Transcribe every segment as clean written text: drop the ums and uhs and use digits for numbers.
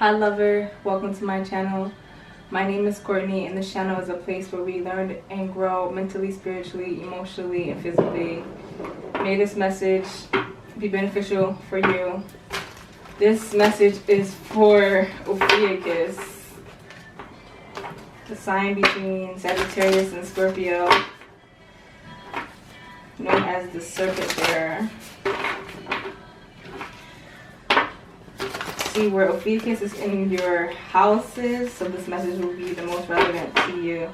Hi lover, welcome to my channel. My name is Courtney and this channel is a place where we learn and grow mentally, spiritually, emotionally, and physically. May this message be beneficial for you. This message is for Ophiuchus, the sign between Sagittarius and Scorpio, known as the serpent bearer. See where Ophiuchus is in your houses, so this message will be the most relevant to you.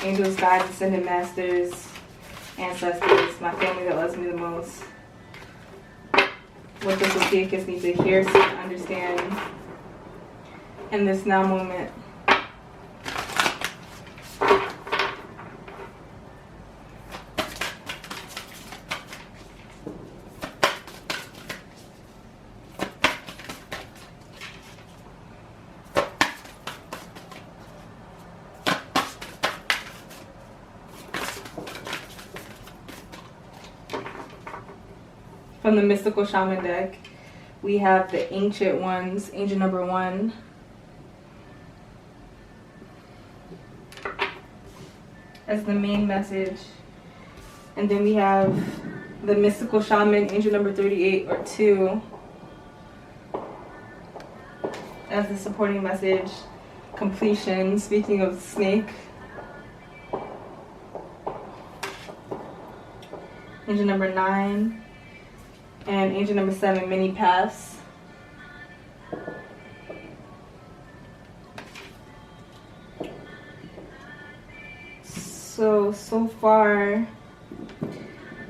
Angels, guides, ascended masters, ancestors, my family that loves me the most. What does Ophiuchus need to hear, see, and understand in this now moment? From the Mystical Shaman deck, we have the Ancient Ones, Angel number 1. As the main message. And then we have the Mystical Shaman, Angel number 38 or 2. As the supporting message. Completion, speaking of snake. Angel number 9. And angel number 7, many paths. So far,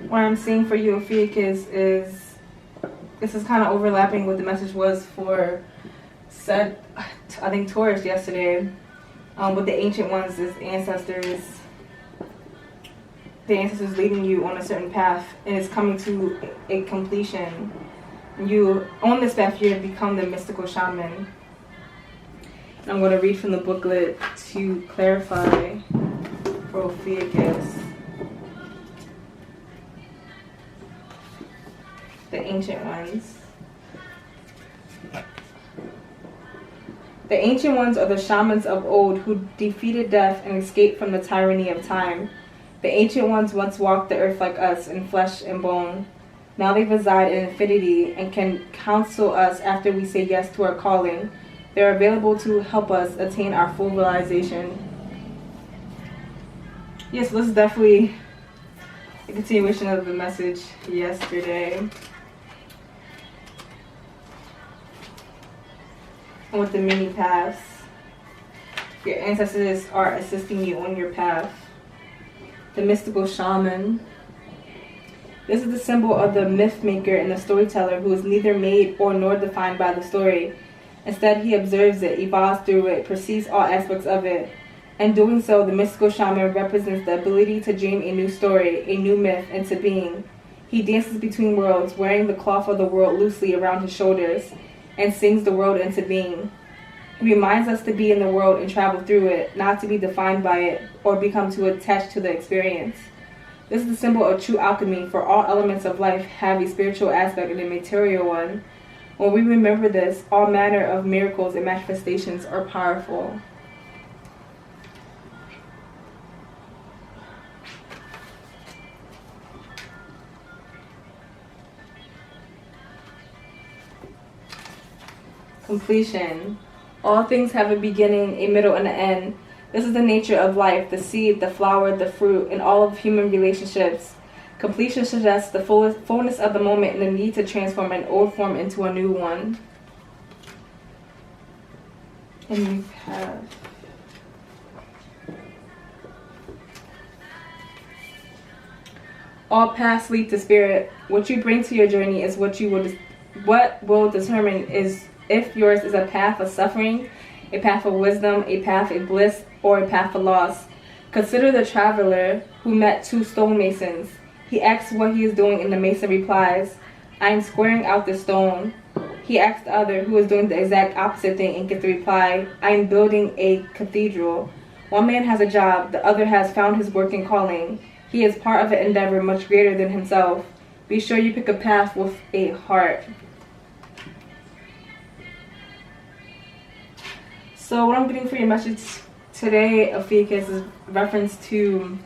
what I'm seeing for you, Ophiuchus, is this is kind of overlapping what the message was for I think Taurus yesterday. With the Ancient Ones is ancestors. The ancestors leading you on a certain path, and it's coming to a completion. You, on this path, you have become the Mystical Shaman. And I'm going to read from the booklet to clarify for Ophiuchus. The Ancient Ones. The Ancient Ones are the shamans of old who defeated death and escaped from the tyranny of time. The Ancient Ones once walked the earth like us in flesh and bone. Now they reside in infinity and can counsel us after we say yes to our calling. They are available to help us attain our full realization. Yes, this is definitely a continuation of the message yesterday. And with the many paths, your ancestors are assisting you on your path. The Mystical Shaman. This is the symbol of the myth maker and the storyteller who is neither made or nor defined by the story. Instead, he observes it, evolves through it, perceives all aspects of it. In doing so, the Mystical Shaman represents the ability to dream a new story, a new myth into being. He dances between worlds, wearing the cloth of the world loosely around his shoulders, and sings the world into being. He reminds us to be in the world and travel through it, not to be defined by it or become too attached to the experience. This is the symbol of true alchemy, for all elements of life have a spiritual aspect and a material one. When we remember this, all manner of miracles and manifestations are powerful. Completion. All things have a beginning, a middle, and an end. This is the nature of life, the seed, the flower, the fruit, and all of human relationships. Completion suggests the fullness of the moment and the need to transform an old form into a new one. And we have all paths lead to spirit. What you bring to your journey is what will determine is if yours is a path of suffering, a path of wisdom, a path of bliss, or a path of loss. Consider the traveler who met 2 stonemasons. He asks what he is doing, and the mason replies, I am squaring out the stone. He asks the other, who is doing the exact opposite thing, and gets the reply, I am building a cathedral. One man has a job, the other has found his work and calling. He is part of an endeavor much greater than himself. Be sure you pick a path with a heart. So what I'm getting for your message today, Ophiuchus, is reference to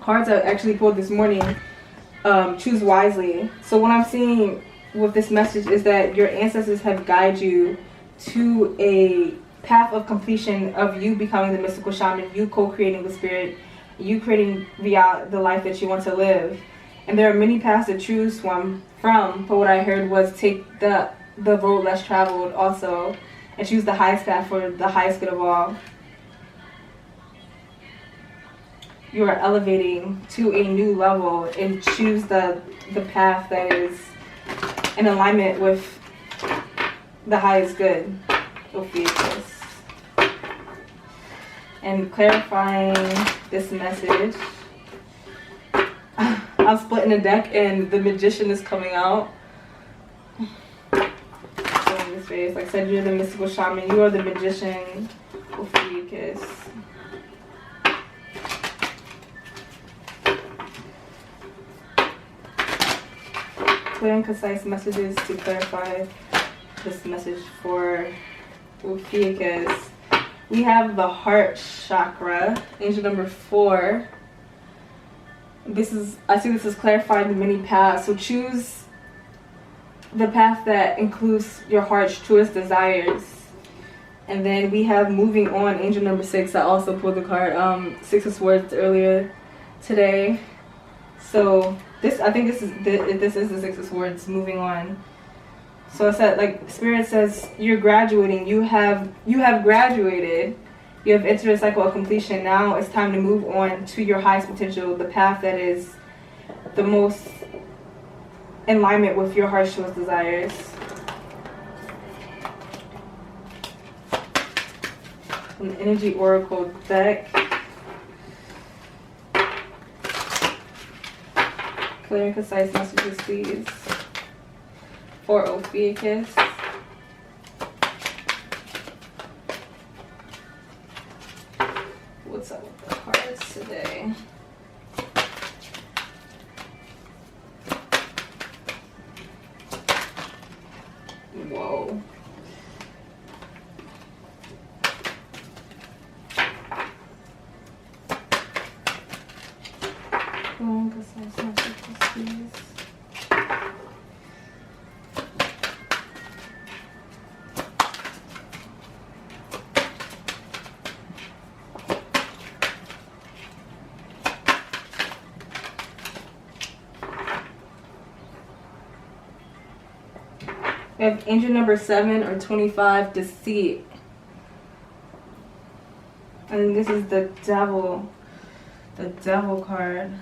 cards I actually pulled this morning. Choose wisely. So what I'm seeing with this message is that your ancestors have guided you to a path of completion of you becoming the mystical shaman, you co-creating with spirit, you creating the life that you want to live. And there are many paths to choose from, but what I heard was take the road less traveled also, and choose the highest path for the highest good of all. You are elevating to a new level and choose the path that is in alignment with the highest good, Ophiuchus. And clarifying this message, I'm splitting the deck and the Magician is coming out. Showing this face. Like I said, you're the mystical shaman. You are the Magician, Ophiuchus. Clear and concise messages to clarify this message for Ophiuchus. We have the heart chakra, angel number 4. I see this is clarifying the many paths. So choose the path that includes your heart's truest desires. And then we have moving on, angel number 6. I also pulled the card, 6 of Swords earlier today. So I think this is the 6 of Swords, moving on. So it said, like, Spirit says, you're graduating. You have graduated. You have entered a cycle of completion. Now it's time to move on to your highest potential, the path that is the most in alignment with your heart's truest desires. An energy oracle deck. Clear and concise messages, please, for Ophiuchus. What's up with the cards today? Whoa. Concise messages, please. We have angel number 7 or 25, deceit. And this is the devil card.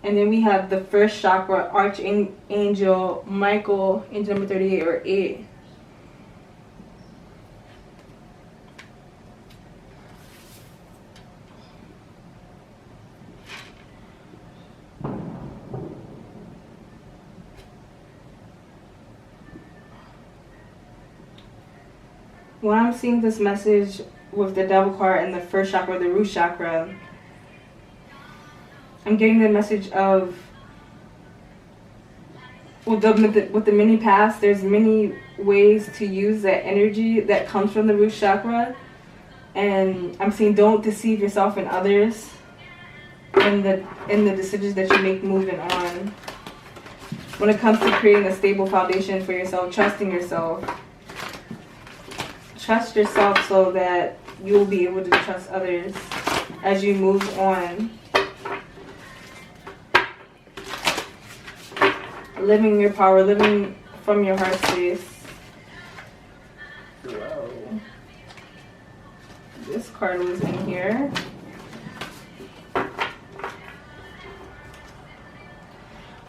And then we have the first chakra, Archangel Michael, angel number 38 or 8. When I'm seeing this message with the devil card and the first chakra, the root chakra, I'm getting the message of, with the many paths, there's many ways to use that energy that comes from the root chakra. And I'm saying don't deceive yourself and others in the decisions that you make moving on. When it comes to creating a stable foundation for yourself, trusting yourself. Trust yourself so that you'll be able to trust others as you move on. Living your power, living from your heart space. Whoa. This card was in here.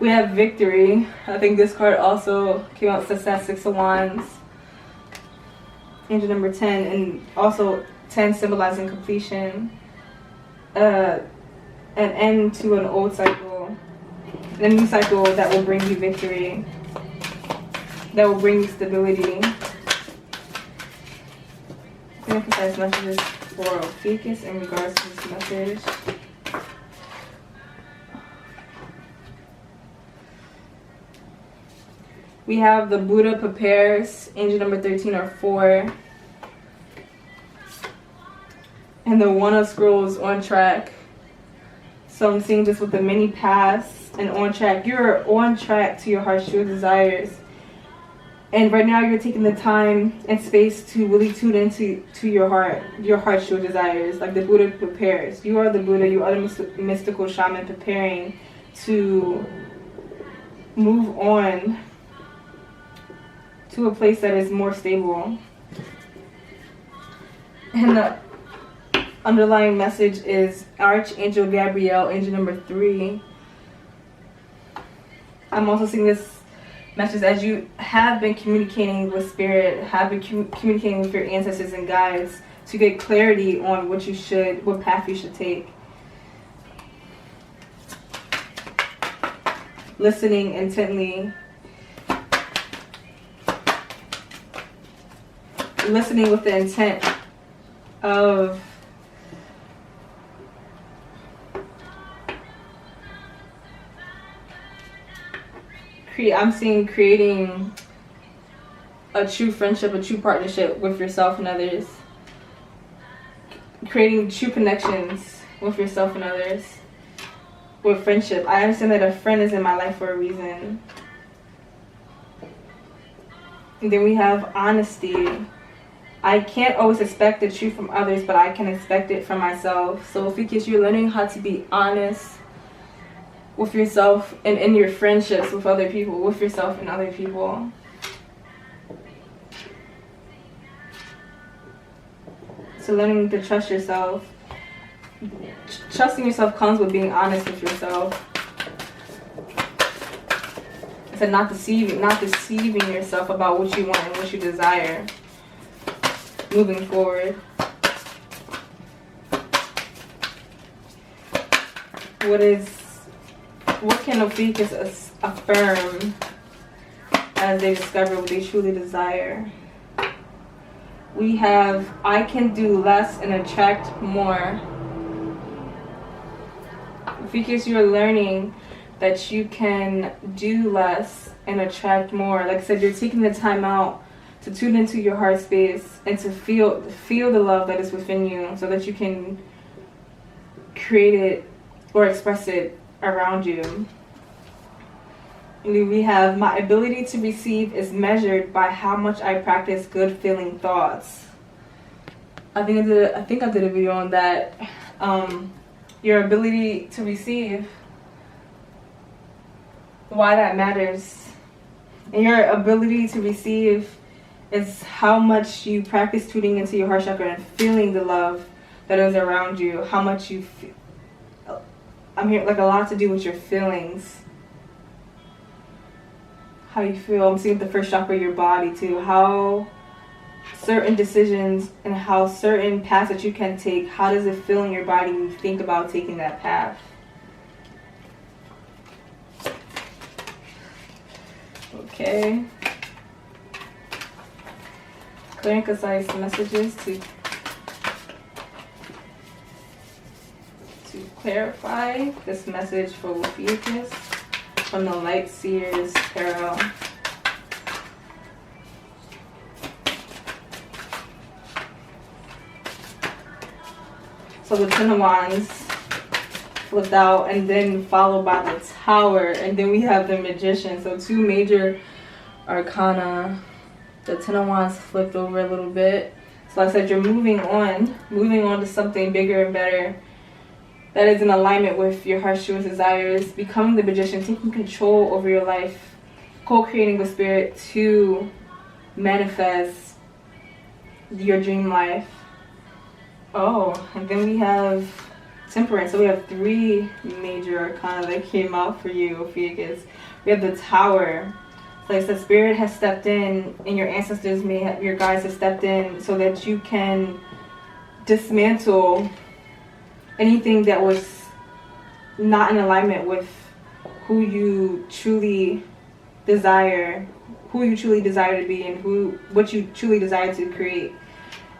We have victory. I think this card also came out, success, 6 of Wands. Angel number 10, and also 10 symbolizing completion, an end to an old cycle, a new cycle that will bring you victory, that will bring you stability. I'm going to emphasize messages for Ophiuchus in regards to this message. We have the Buddha prepares, angel number 13 or 4. And the One of Scrolls on track. So I'm seeing this with the many paths and on track. You're on track to your heart's true desires. And right now you're taking the time and space to really tune into your heart's true desires. Like the Buddha prepares. You are the Buddha, you are the mystical shaman preparing to move on to a place that is more stable. And the underlying message is Archangel Gabriel, angel number 3. I'm also seeing this message as you have been communicating with spirit, have been communicating with your ancestors and guides to get clarity on what path you should take. Listening intently. Listening with the intent of I'm seeing creating a true friendship, a true partnership with yourself and others. Creating true connections with yourself and others. With friendship. I understand that a friend is in my life for a reason. And then we have honesty. I can't always expect the truth from others, but I can expect it from myself. So Ophiuchus, you're learning how to be honest with yourself and in your friendships with other people, with yourself and other people. So learning to trust yourself. Trusting yourself comes with being honest with yourself. I said not deceiving yourself about what you want and what you desire moving forward. What can Ophiuchus affirm as they discover what they truly desire? We have, I can do less and attract more. Ophiuchus, you're learning that you can do less and attract more. Like I said, you're taking the time out to tune into your heart space and to feel the love that is within you so that you can create it or express it around you. And we have, my ability to receive is measured by how much I practice good feeling thoughts. I think I did a video on that. Your ability to receive, why that matters. And your ability to receive is how much you practice tuning into your heart chakra and feeling the love that is around you. How much you feel. I'm hearing like a lot to do with your feelings. How you feel. I'm seeing the first chakra of your body too. How certain decisions and how certain paths that you can take, how does it feel in your body when you think about taking that path? Okay. Clear and concise messages to clarify this message for Ophiuchus from the Light Seers Tarot. So the Ten of Wands flipped out and then followed by the Tower, and then we have the Magician. So two major arcana. The Ten of Wands flipped over a little bit. So like I said, you're moving on to something bigger and better that is in alignment with your heart's truest desires, becoming the Magician, taking control over your life, co-creating with spirit to manifest your dream life. Oh, and then we have Temperance. So we have three major arcana that came out for you, Ophiuchus. We have the Tower. So like I said, spirit has stepped in, and your ancestors your guides have stepped in so that you can dismantle anything that was not in alignment with who you truly desire to be, and what you truly desire to create.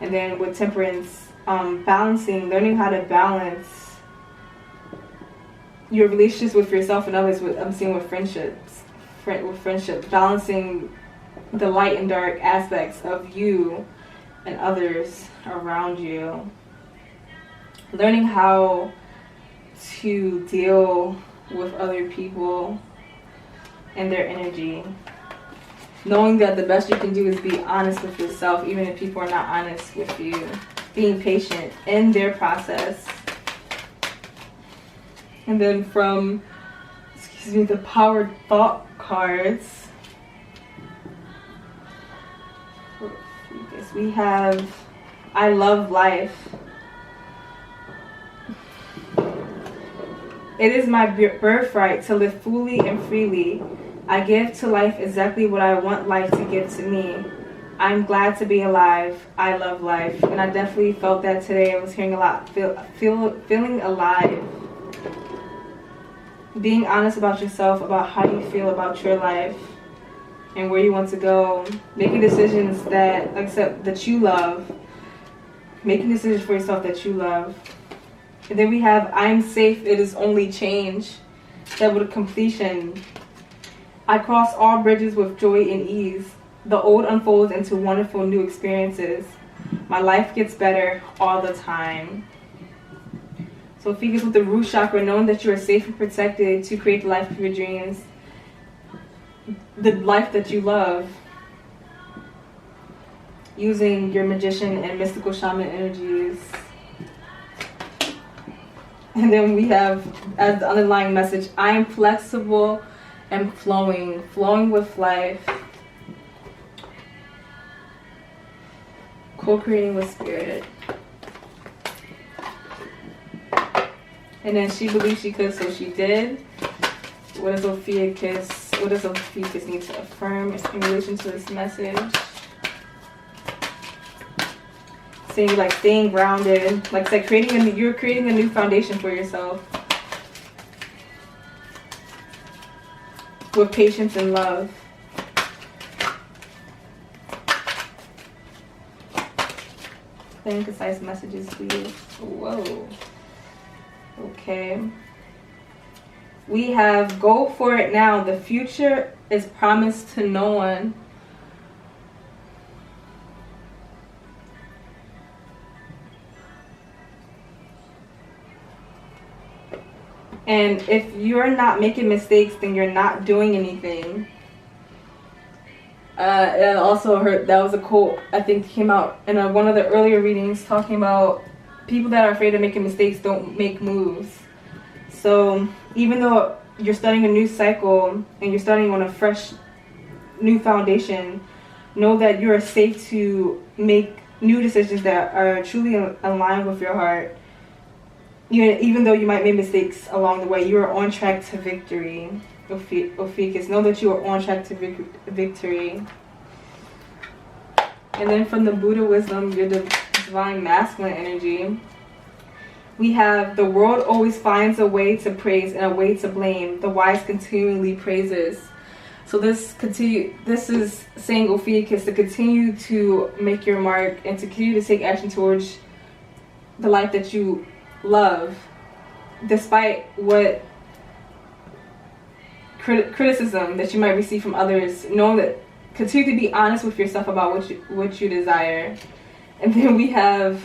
And then with Temperance, learning how to balance your relationships with yourself and others. I'm seeing with friendships, balancing the light and dark aspects of you and others around you. learning how to deal with other people and their energy. Knowing that the best you can do is be honest with yourself, even if people are not honest with you. Being patient in their process. And then from, the Power Thought cards, we have I love life. It is my birthright to live fully and freely. I give to life exactly what I want life to give to me. I'm glad to be alive. I love life. And I definitely felt that today. I was hearing a lot, feeling alive. Being honest about yourself, about how you feel about your life and where you want to go. Making decisions that, that you love. Making decisions for yourself that you love. And then we have, I'm safe, it is only change. That with completion. I cross all bridges with joy and ease. The old unfolds into wonderful new experiences. My life gets better all the time. So Ophiuchus with the root chakra, knowing that you are safe and protected to create the life of your dreams. The life that you love. Using your magician and mystical shaman energies. And then we have, as the underlying message, I am flexible and flowing with life. Co-creating with spirit. And then she believed she could, so she did. What does Ophiuchus need to affirm in relation to this message? Saying like staying grounded, like you're creating a new foundation for yourself. With patience and love. Clear and concise messages, please. Whoa. Okay. We have go for it now. The future is promised to no one. And if you're not making mistakes, then you're not doing anything. And I also heard, that was a quote, I think came out in one of the earlier readings, talking about people that are afraid of making mistakes don't make moves. So even though you're starting a new cycle and you're starting on a fresh new foundation, know that you are safe to make new decisions that are truly aligned with your heart. Even though you might make mistakes along the way, you are on track to victory. Ophiuchus, know that you are on track to victory. And then from the Buddha wisdom, your divine masculine energy, we have the world always finds a way to praise and a way to blame. The wise continually praises. So this is saying, Ophiuchus, to continue to make your mark and to continue to take action towards the life that you love, despite what criticism that you might receive from others. Knowing that, continue to be honest with yourself about what you desire. And then we have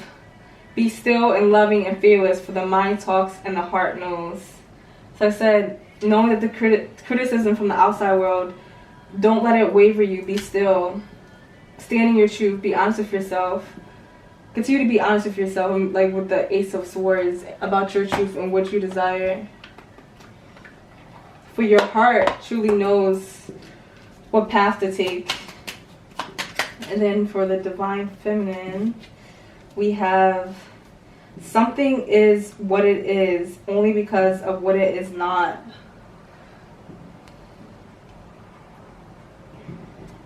be still and loving and fearless, for the mind talks and the heart knows. So I said, knowing that the criticism from the outside world, don't let it waver you. Be still, stand in your truth, be honest with yourself. Continue to be honest with yourself, like with the Ace of Swords, about your truth and what you desire. For your heart truly knows what path to take. And then for the Divine Feminine, we have something is what it is only because of what it is not.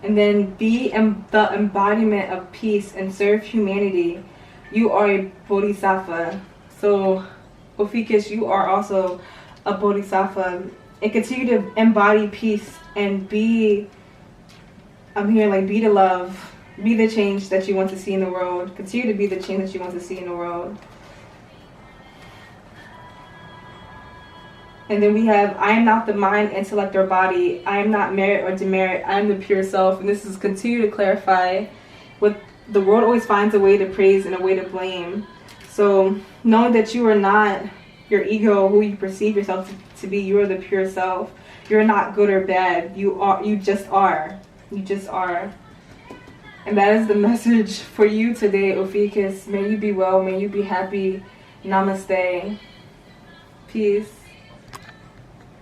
And then be the embodiment of peace and serve humanity. You are a bodhisattva. So, Ophiuchus, you are also a bodhisattva. And continue to embody peace and be, I'm here like, be the love. Be the change that you want to see in the world. Continue to be the change that you want to see in the world. And then we have, I am not the mind, intellect, or body. I am not merit or demerit. I am the pure self. And this is continue to clarify what the world always finds a way to praise and a way to blame. So knowing that you are not your ego, who you perceive yourself to be, you are the pure self. You're not good or bad. You just are. You just are. And that is the message for you today, Ophiuchus. May you be well. May you be happy. Namaste. Peace.